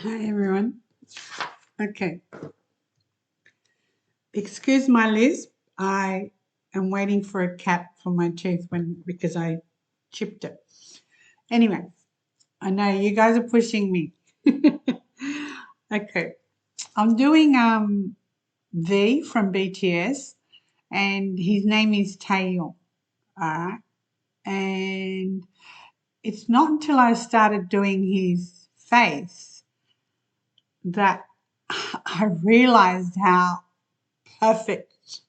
Hi everyone. Okay, excuse my lisp. I am waiting for a cap for my tooth because I chipped it. Anyway, I know you guys are pushing me. Okay, I'm doing V from BTS, and his name is Taeyong. Alright, and it's not until I started doing his face that I realized how perfect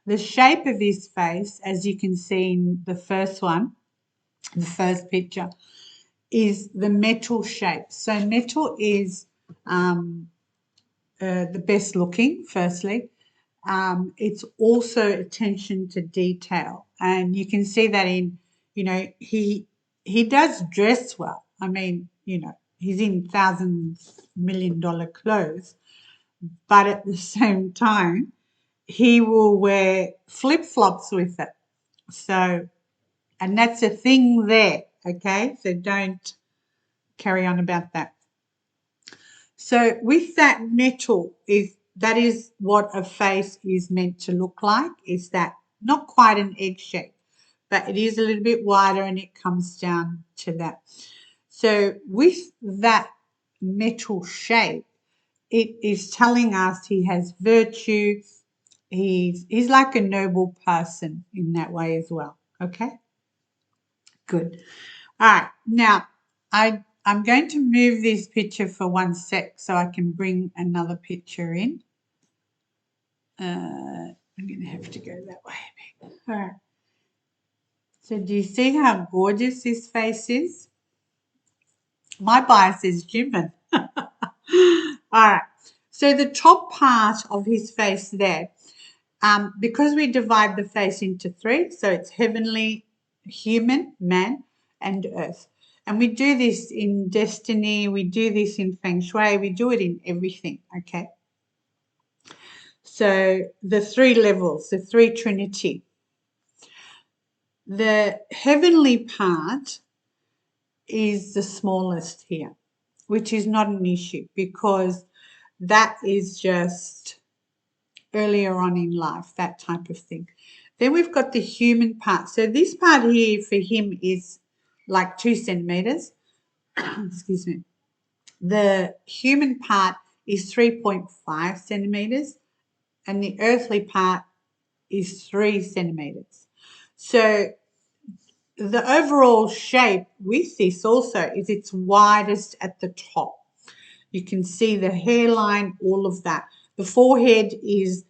the shape of his face, as you can see in the first one, the first picture, is the metal shape. So metal is the best looking, firstly. It's also attention to detail. And you can see that in, he does dress well. I mean, he's in thousands, $1 million clothes, but at the same time, he will wear flip flops with it. So, and that's a thing there, okay? So don't carry on about that. So with that metal, that is what a face is meant to look like, is that not quite an egg shape, but it is a little bit wider and it comes down to that. So with that metal shape, it is telling us he has virtue. He's like a noble person in that way as well. Okay, good. All right, now I'm going to move this picture for 1 sec so I can bring another picture in. I'm going to have to go that way a bit. All right. So do you see how gorgeous his face is? My bias is Jimin. All right. So the top part of his face there, because we divide the face into three, so it's heavenly, human, man, and earth. And we do this in destiny, we do this in feng shui, we do it in everything, okay? So the three levels, the three trinity. The heavenly part is the smallest here, which is not an issue because that is just earlier on in life, that type of thing. Then we've got the human part. So this part here for him is like 2 centimeters. Excuse me. The human part is 3.5 centimeters and the earthly part is 3 centimeters. So the overall shape with this also is it's widest at the top. You can see the hairline, all of that. The forehead is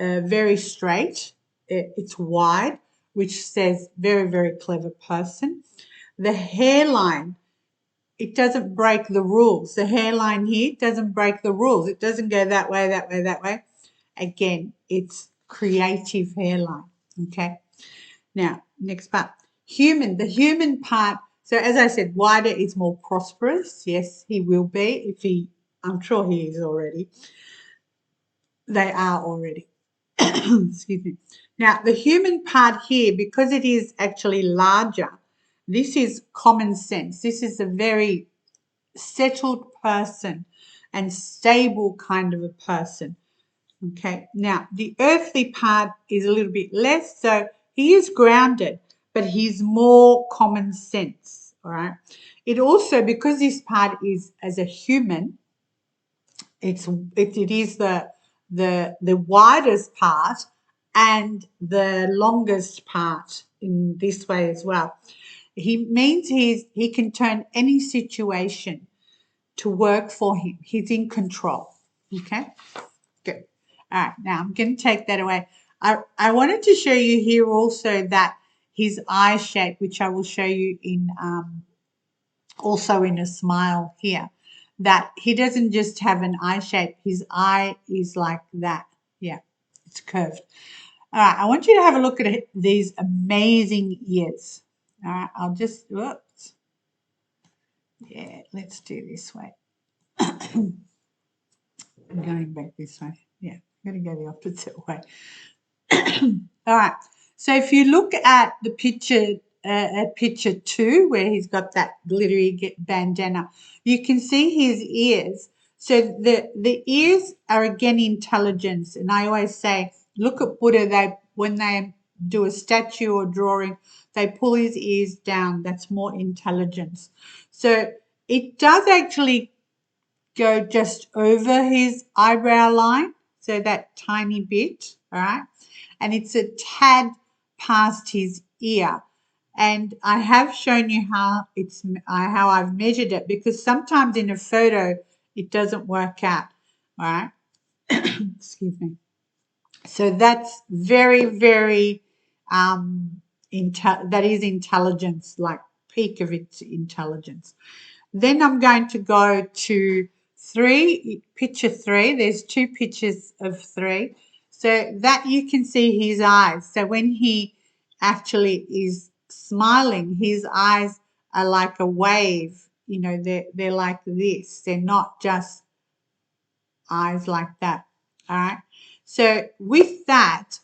very straight. It's wide, which says very, very clever person. The hairline, it doesn't break the rules. The hairline here doesn't break the rules. It doesn't go that way, that way, that way. Again, it's creative hairline, okay? Now, next part. The human part, so as I said, wider is more prosperous. Yes, he will be I'm sure he is already. They are already. Excuse me. Now, the human part here, because it is actually larger, this is common sense. This is a very settled person and stable kind of a person. Okay. Now, the earthly part is a little bit less, so he is grounded, but he's more common sense. All right. It also, because this part is as a human, it is the widest part and the longest part in this way as well. He means he can turn any situation to work for him. He's in control. Okay, good. All right, now I'm going to take that away. I wanted to show you here also that his eye shape, which I will show you in also in a smile here, that he doesn't just have an eye shape. His eye is like that. Yeah, it's curved. All right, I want you to have a look at these amazing ears. All right, I'll just, whoops. Yeah, let's do this way. I'm going back this way. Yeah, I'm going to go the opposite way. All right, so if you look at the picture at picture 2 where he's got that glittery bandana, you can see his ears. So the ears are again intelligence. And I always say, look at Buddha, when they do a statue or drawing, they pull his ears down. That's more intelligence. So it does actually go just over his eyebrow line, so that tiny bit, all right? And it's a tad past his ear. And I have shown you how I've measured it, because sometimes in a photo it doesn't work out, all right? Excuse me. So that's very, very that is intelligence, like peak of its intelligence. Then I'm going to go to picture 3. There's 2 pictures of 3. So that you can see his eyes. So when he actually is smiling, his eyes are like a wave. You know, they're like this. They're not just eyes like that. All right. So with that,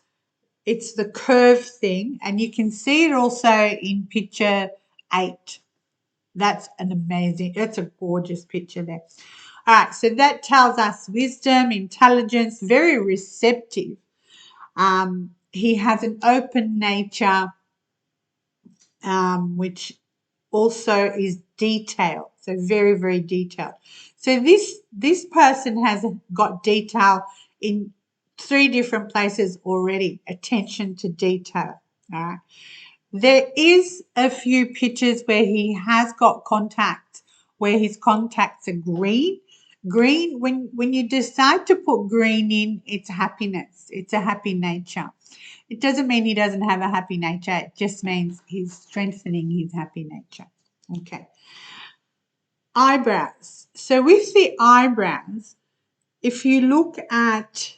it's the curve thing, and you can see it also in picture 8. That's a gorgeous picture there. All right, so that tells us wisdom, intelligence, very receptive. He has an open nature, which also is detailed, so very, very detailed. So this person has got detail in 3 different places already. Attention to detail. All right. There is a few pictures where he has got contacts, where his contacts are green. Green, when you decide to put green in, it's happiness. It's a happy nature. It doesn't mean he doesn't have a happy nature. It just means he's strengthening his happy nature. Okay. Eyebrows. So with the eyebrows, if you look at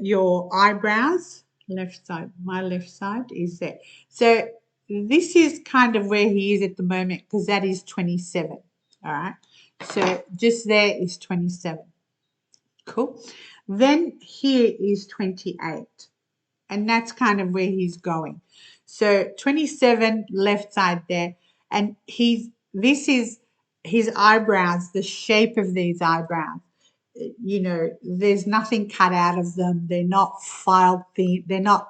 your eyebrows, left side, my left side is there. So this is kind of where he is at the moment, because that is 27. All right. So just there is 27. Cool. Then here is 28. And that's kind of where he's going. So 27 left side there. And this is his eyebrows, the shape of these eyebrows. You know, there's nothing cut out of them. They're not filed thin. They're not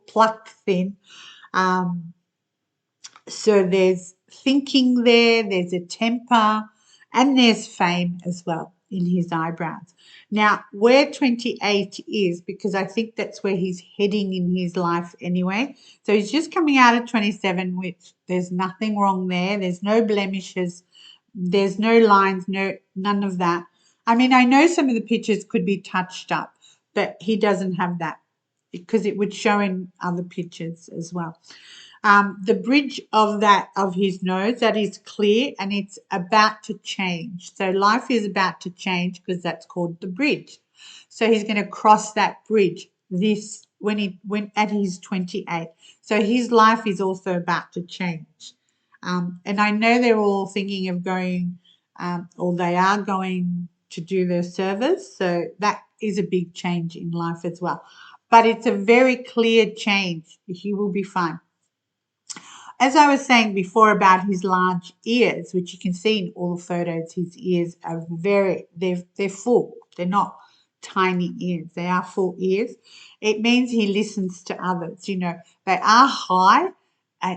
plucked thin. So there's thinking there, there's a temper, and there's fame as well in his eyebrows. Now, where 28 is, because I think that's where he's heading in his life anyway. So he's just coming out of 27, which there's nothing wrong there. There's no blemishes. There's no lines, none of that. I mean, I know some of the pictures could be touched up, but he doesn't have that, because it would show in other pictures as well. The bridge of his nose, that is clear, and it's about to change. So life is about to change, because that's called the bridge. So he's going to cross that bridge when at his 28. So his life is also about to change. And I know they're all thinking of going, or they are going to do their service. So that is a big change in life as well. But it's a very clear change. He will be fine. As I was saying before about his large ears, which you can see in all the photos, his ears are they're full. They're not tiny ears. They are full ears. It means he listens to others. You know, they are high.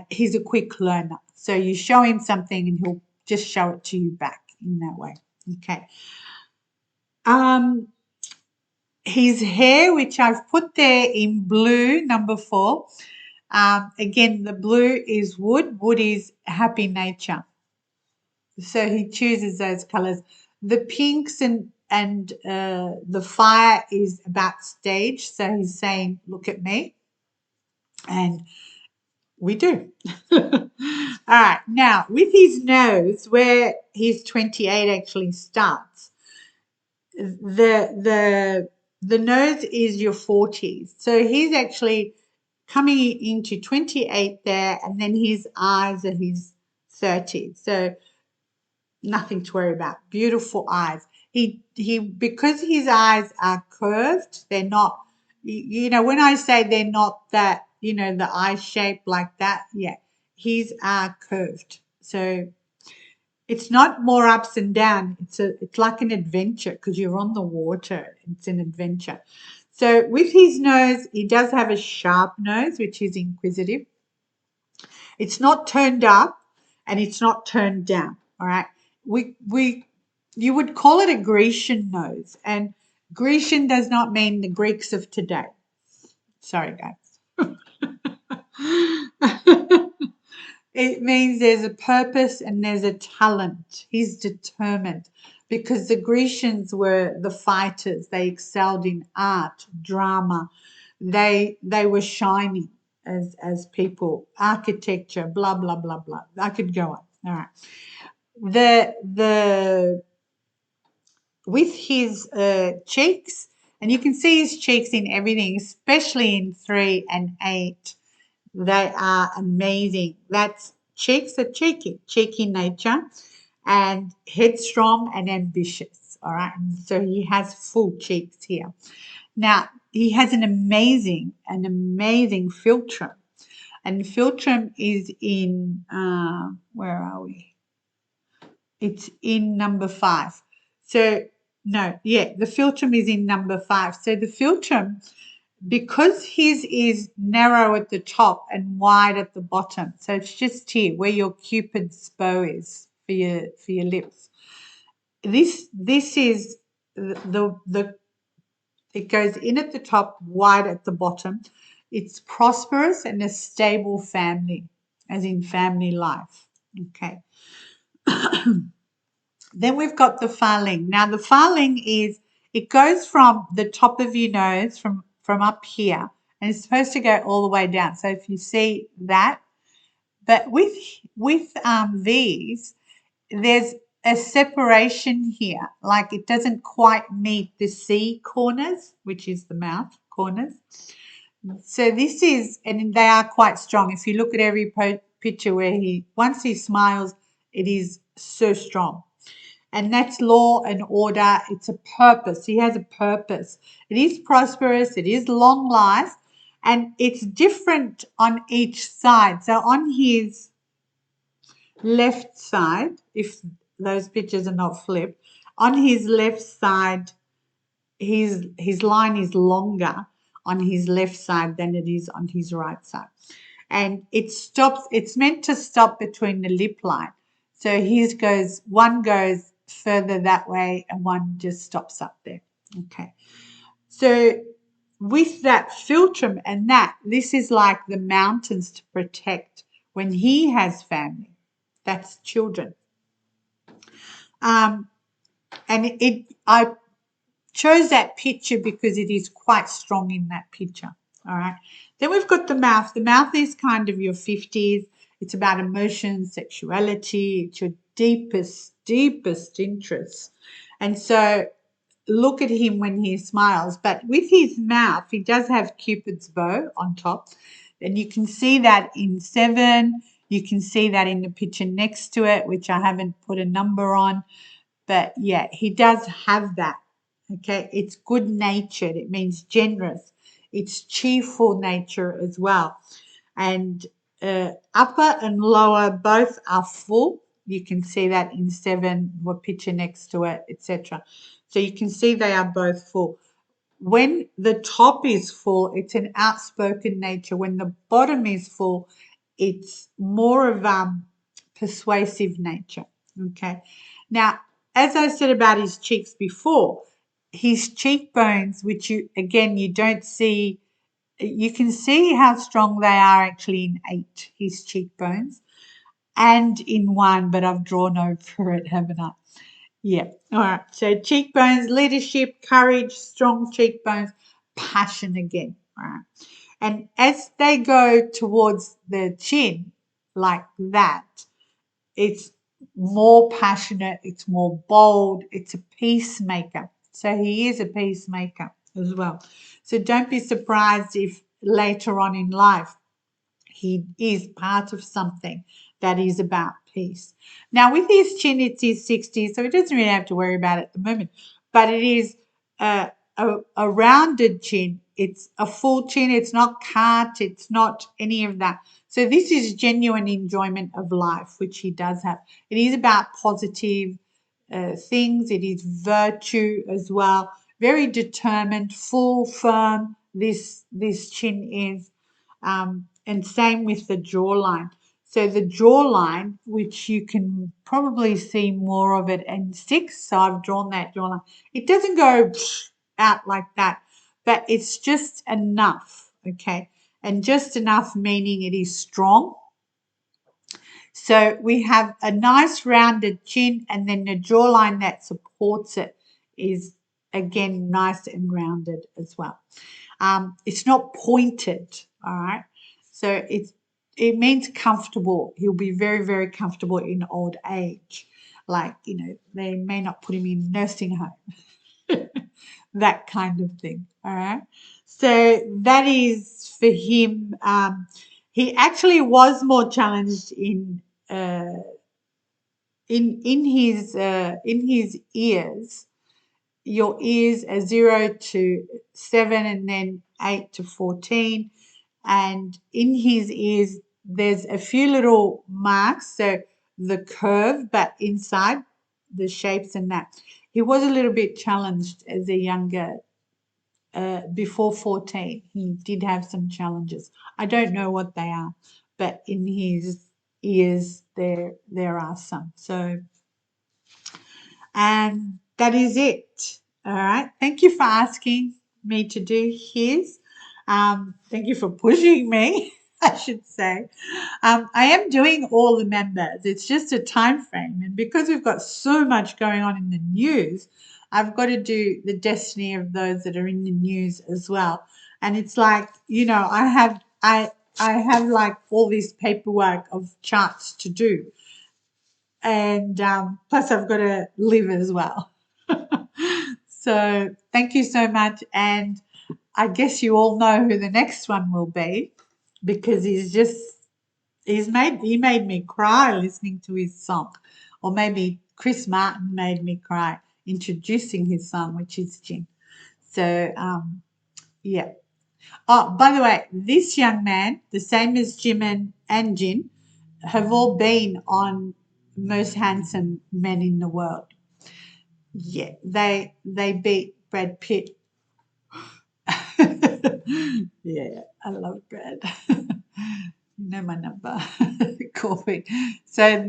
He's a quick learner. So you show him something and he'll just show it to you back in that way. Okay. His hair, which I've put there in blue, number 4. Again, the blue is wood. Wood is happy nature. So he chooses those colors. The pinks and the fire is about stage. So he's saying, look at me. And we do. All right. Now, with his nose, where his 28 actually starts, the nose is your 40s. So he's actually coming into 28 there, and then his eyes are his 30s. So nothing to worry about. Beautiful eyes. He because his eyes are curved, they're not, you know, when I say they're not that, you know, the eye shape like that, yeah. his are curved. So it's not more ups and down. It's like an adventure because you're on the water. It's an adventure. So with his nose, he does have a sharp nose, which is inquisitive. It's not turned up and it's not turned down. All right. We you would call it a Grecian nose, and Grecian does not mean the Greeks of today. Sorry, guys. It means there's a purpose and there's a talent. He's determined because the Grecians were the fighters. They excelled in art, drama. They were shining as people, architecture, blah blah blah blah. I could go on. All right. The with his cheeks, and you can see his cheeks in everything, especially in 3 and 8. They are amazing. That's cheeks are cheeky nature, and headstrong and ambitious. All right. And so he has full cheeks here. Now he has an amazing philtrum, and philtrum is in where are we? It's in number 5. So no, yeah, the philtrum is in number 5. So the philtrum, because his is narrow at the top and wide at the bottom, so it's just here where your Cupid's bow is for your lips. This is the it goes in at the top, wide at the bottom. It's prosperous and a stable family, as in family life. Okay. Then we've got the filing. Now the filing is, it goes from the top of your nose, from up here, and it's supposed to go all the way down. So if you see that, but with these, there's a separation here, like it doesn't quite meet the C corners, which is the mouth corners. So this is, and they are quite strong. If you look at every picture where once he smiles, it is so strong. And that's law and order. It's a purpose. He has a purpose. It is prosperous. It is long life. And it's different on each side. So on his left side, if those pictures are not flipped, on his left side, his line is longer on his left side than it is on his right side. And it's meant to stop between the lip line. So one goes further that way and one just stops up there. Okay. So with that philtrum and this is like the mountains to protect when he has family. That's children. And I chose that picture because it is quite strong in that picture. All right. Then we've got the mouth. The mouth is kind of your 50s. It's about emotions, sexuality. It's your deepest interests. And so look at him when he smiles. But with his mouth, he does have Cupid's bow on top. And you can see that in 7. You can see that in the picture next to it, which I haven't put a number on. But yeah, he does have that. Okay, it's good natured. It means generous. It's cheerful nature as well. And upper and lower both are full. You can see that in 7, what picture next to it, etc. So you can see they are both full. When the top is full, it's an outspoken nature. When the bottom is full, it's more of persuasive nature. Okay. Now, as I said about his cheeks before, his cheekbones, which you don't see, you can see how strong they are actually in 8, his cheekbones, and in 1, but I've drawn over it, haven't I? Yeah. All right. So cheekbones, leadership, courage, strong cheekbones, passion again. All right. And as they go towards the chin, like that, it's more passionate, it's more bold, it's a peacemaker. So he is a peacemaker as well. So don't be surprised if later on in life he is part of something that is about peace. Now, with his chin, it's his 60s, so he doesn't really have to worry about it at the moment. But it is a rounded chin. It's a full chin. It's not cut. It's not any of that. So this is genuine enjoyment of life, which he does have. It is about positive things. It is virtue as well. Very determined, full, firm. This chin is, and same with the jawline. So the jawline, which you can probably see more of it in 6. So I've drawn that jawline. It doesn't go out like that, but it's just enough, okay? And just enough meaning it is strong. So we have a nice rounded chin, and then the jawline that supports it is again nice and rounded as well. It's not pointed, all right? So it means comfortable. He'll be very, very comfortable in old age. Like, they may not put him in nursing home, that kind of thing, all right? So that is for him. He actually was more challenged uh, in his ears. Your ears are 0 to 7, and then 8 to 14. And in his ears, there's a few little marks, so the curve, but inside the shapes and that. He was a little bit challenged as a younger, before 14. He did have some challenges. I don't know what they are, but in his ears, there are some. So, and that is it. All right. Thank you for asking me to do his. Thank you for pushing me, I should say. I am doing all the members. It's just a time frame. And because we've got so much going on in the news, I've got to do the destiny of those that are in the news as well. And it's like, I have like all this paperwork of charts to do, and plus I've got to live as well. So thank you so much, and I guess you all know who the next one will be, because he made me cry listening to his song, or maybe Chris Martin made me cry introducing his song, which is Jin. So yeah. Oh, by the way, this young man, the same as Jimin and Jin, have all been on Most Handsome Men in the World. Yeah, they beat Brad Pitt. Yeah, I love Brad. You know my number. Call me. So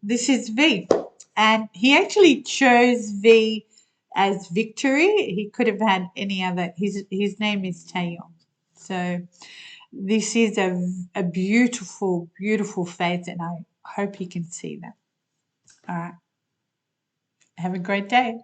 this is V. And he actually chose V as Victory. He could have had any other. His name is Taeyong. So this is a beautiful, beautiful face, and I hope you can see that. All right. Have a great day.